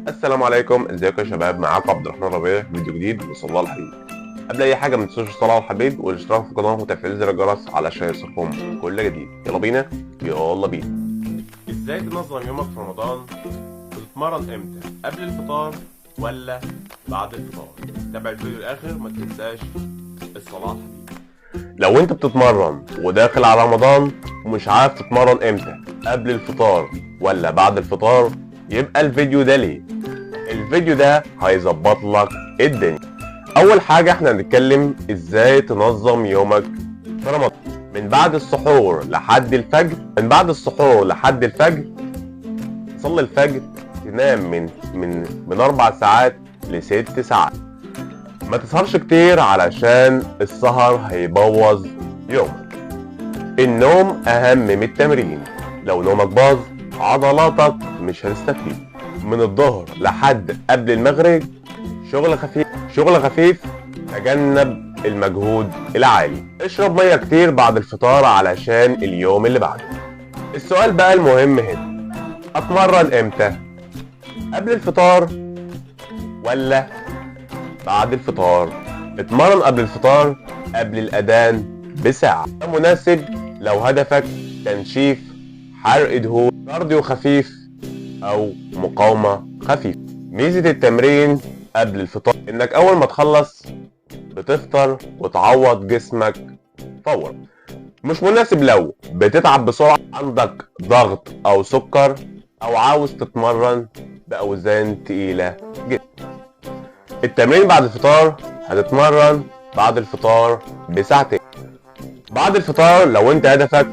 السلام عليكم، ازيكم يا شباب؟ معاكم عبد الرحمن ربيع، فيديو جديد وصلى الحبيب. قبل اي حاجه ما تنسوش الصلاه على الحبيب والاشتراك في القناه وتفعيل زر الجرس علشان يوصلكم كل جديد. يلا بينا يلا بينا. ازاي تنظم يومك في رمضان؟ بتتمرن امتى؟ قبل الفطار ولا بعد الفطار؟ تابع الفيديو للاخر، ما تنساش الصلاه على الحبيب. لو انت بتتمرن وداخل على رمضان ومش عارف تتمرن امتى، قبل الفطار ولا بعد الفطار، يبقى الفيديو ده ليه؟ الفيديو ده هيظبط لك الدنيا. اول حاجة احنا هنتكلم ازاي تنظم يومك في رمضان. من بعد السحور لحد الفجر، تصلي الفجر، تنام من 4 ساعات ل6 ساعات. ما تسهرش كتير علشان السهر هيبوظ يومك. النوم اهم من التمرين. لو نومك باظ عضلاتك مش هتستفيد. من الظهر لحد قبل المغرب شغل خفيف، تجنب المجهود العالي. اشرب ميه كتير بعد الفطار علشان اليوم اللي بعده. السؤال بقى المهم هنا، اتمرن امتى؟ قبل الفطار ولا بعد الفطار؟ اتمرن قبل الفطار، قبل الاذان بساعة. ده مناسب لو هدفك تنشيف، حرق دهون، كارديو خفيف او مقاومة خفيفة. ميزة التمرين قبل الفطار انك اول ما تخلص بتفطر وتعوض جسمك فورا. مش مناسب لو بتتعب بسرعة، عندك ضغط او سكر، او عاوز تتمرن باوزان تقيلة جدا. التمرين بعد الفطار، هتتمرن بعد الفطار بساعتين. بعد الفطار لو انت هدفك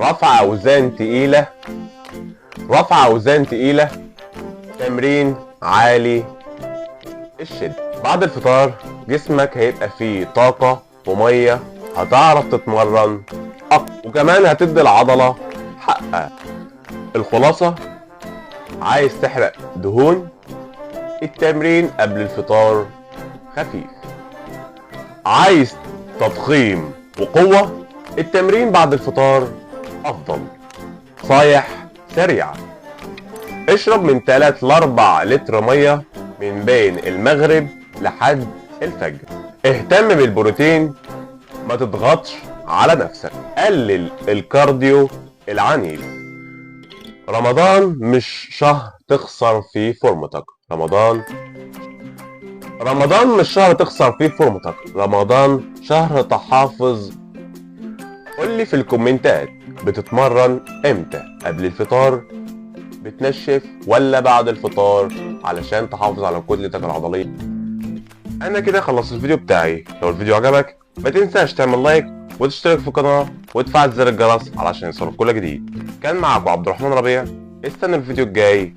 رفع اوزان تقيلة، تمرين عالي الشدة. بعد الفطار جسمك هيبقى فيه طاقة ومية، هتعرف تتمرن أكتر، وكمان هتدي العضلة حقها. الخلاصة، عايز تحرق دهون، التمرين قبل الفطار خفيف. عايز تضخيم وقوة، التمرين بعد الفطار أفضل. صايح سريع، اشرب من 3 ل 4 لتر مية من بين المغرب لحد الفجر. اهتم بالبروتين، ما تضغطش على نفسك. قلل الكارديو العنيف. رمضان مش شهر تخسر فيه فورمتك. رمضان مش شهر تخسر فيه فورمتك، رمضان شهر تحافظ. قولي في الكومنتات، بتتمرن امتى؟ قبل الفطار؟ بتنشف ولا بعد الفطار علشان تحافظ على كتلتك العضلية؟ انا كده خلصت الفيديو بتاعي. لو الفيديو عجبك ما تنساش تعمل لايك وتشترك في القناة وتفعل زر الجرس علشان يوصلك كل جديد. كان معاكم عبد الرحمن ربيع، استنى الفيديو الجاي.